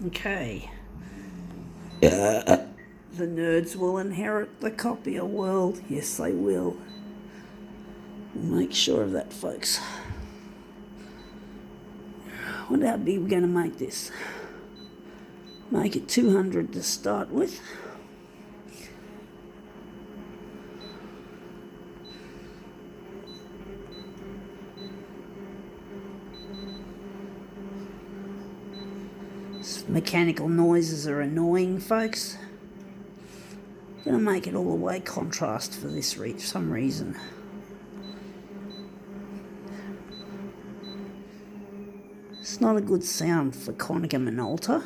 Okay. The nerds will inherit the copier world. Yes, they will. We'll make sure of that, folks. Wonder how big we're going to make this. Make it 200 to start with. Mechanical noises are annoying, folks. Gonna make it all the way contrast for this some reason. It's not a good sound for Konica Minolta.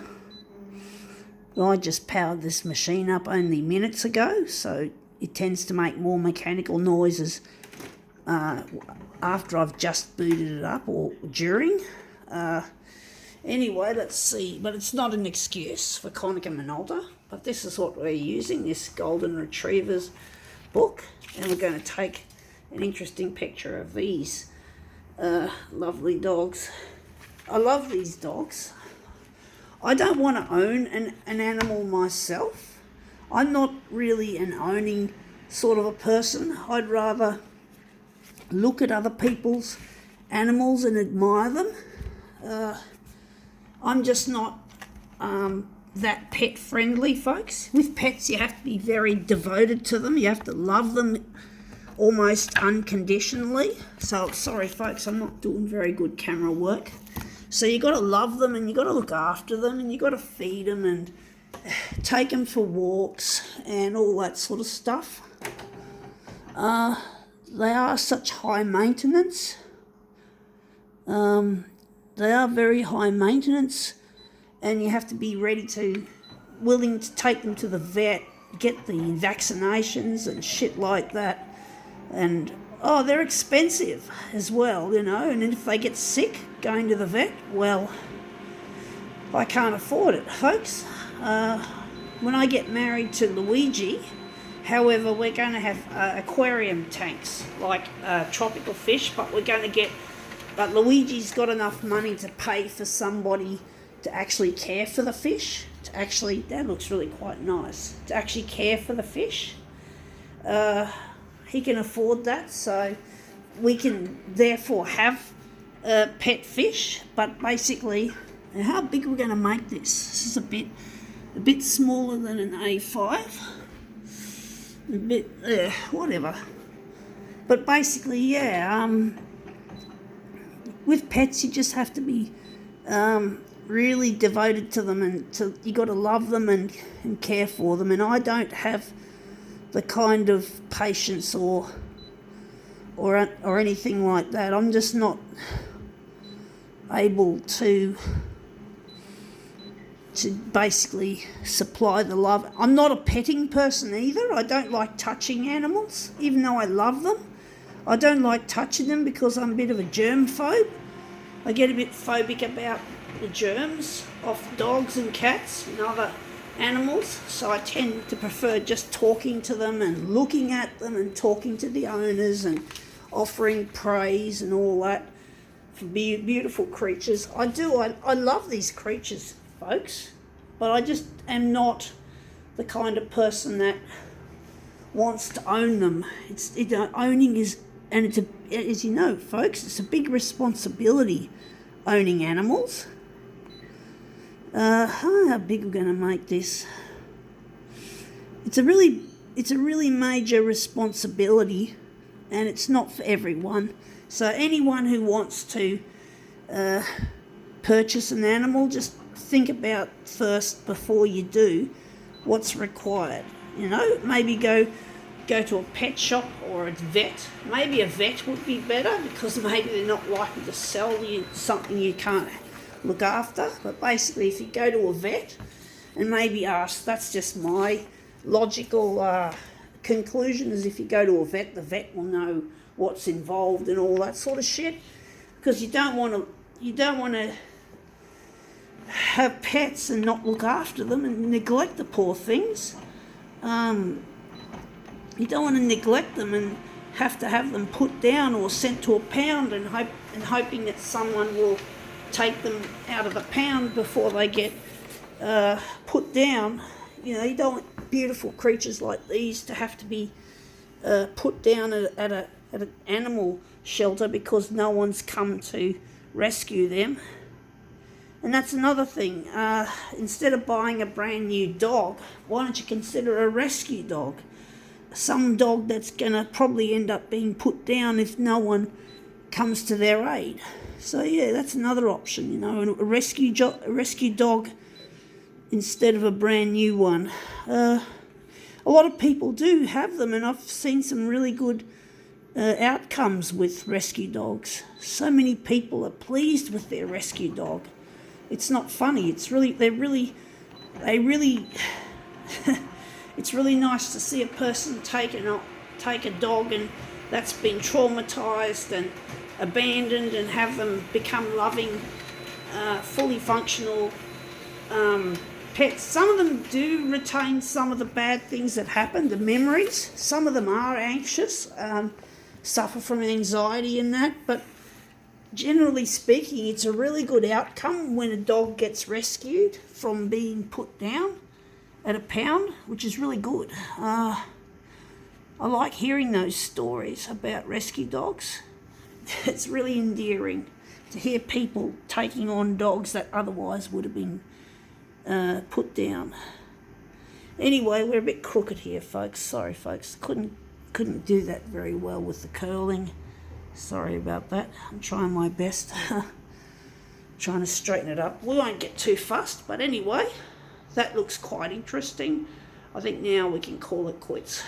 I just powered this machine up only minutes ago, so it tends to make more mechanical noises after I've just booted it up or during. Anyway, let's see. But it's not an excuse for Konica Minolta. But this is what we're using, this Golden Retrievers book. And we're going to take an interesting picture of these lovely dogs. I love these dogs. I don't want to own an animal myself. I'm not really an owning sort of a person. I'd rather look at other people's animals and admire them. I'm just not that pet friendly, folks. With pets, you have to be very devoted to them. You have to love them almost unconditionally. So, sorry, folks, I'm not doing very good camera work. So you got to love them and you got to look after them and you got to feed them and take them for walks and all that sort of stuff. They are such high maintenance. They are very high maintenance, and you have to be willing to take them to the vet, get the vaccinations and shit like that. And, they're expensive as well, and if they get sick going to the vet, well, I can't afford it, folks. When I get married to Luigi, however, we're going to have aquarium tanks, like tropical fish, but But Luigi's got enough money to pay for somebody to actually care for the fish. That looks really quite nice. To actually care for the fish. He can afford that, so we can therefore have pet fish. But basically, how big we're going to make this? This is a bit smaller than an A5. A bit, whatever. But basically, yeah. With pets, you just have to be really devoted to them, and you got to love them and care for them. And I don't have the kind of patience or anything like that. I'm just not able to basically supply the love. I'm not a petting person either. I don't like touching animals, even though I love them. I don't like touching them because I'm a bit of a germ phobe. I get a bit phobic about the germs of dogs and cats and other animals, so I tend to prefer just talking to them and looking at them and talking to the owners and offering praise and all that for beautiful creatures. I love these creatures, folks, but I just am not the kind of person that wants to own them. Owning is, and as you know, folks, it's a big responsibility owning animals. How big we're going to make this? It's a really major responsibility, and it's not for everyone. So anyone who wants to purchase an animal, just think about first before you do what's required. Maybe go to a pet shop or a vet. Maybe a vet would be better because maybe they're not likely to sell you something you can't look after. But basically, if you go to a vet and maybe ask, that's just my logical conclusion, is if you go to a vet, the vet will know what's involved and all that sort of shit. Because you don't want to have pets and not look after them and neglect the poor things. You don't want to neglect them and have to have them put down or sent to a pound and hoping that someone will take them out of the pound before they get put down. You know, you don't want beautiful creatures like these to have to be put down at an animal shelter because no one's come to rescue them. And that's another thing. Instead of buying a brand new dog, why don't you consider a rescue dog? Some dog that's going to probably end up being put down if no one comes to their aid. So yeah, that's another option, you know, a rescue dog instead of a brand new one. A lot of people do have them, and I've seen some really good outcomes with rescue dogs. So many people are pleased with their rescue dog. It's not funny. It's really it's really nice to see a person take a dog and that's been traumatized and abandoned and have them become loving, fully functional pets. Some of them do retain some of the bad things that happened, the memories. Some of them are anxious, suffer from anxiety and that, but generally speaking, it's a really good outcome when a dog gets rescued from being put down at a pound, which is really good. I like hearing those stories about rescue dogs. It's really endearing to hear people taking on dogs that otherwise would have been put down. Anyway, we're a bit crooked here, folks. Sorry, folks. Couldn't do that very well with the curling. Sorry about that. I'm trying my best. Trying to straighten it up. We won't get too fussed, but anyway, that looks quite interesting. I think now we can call it quits.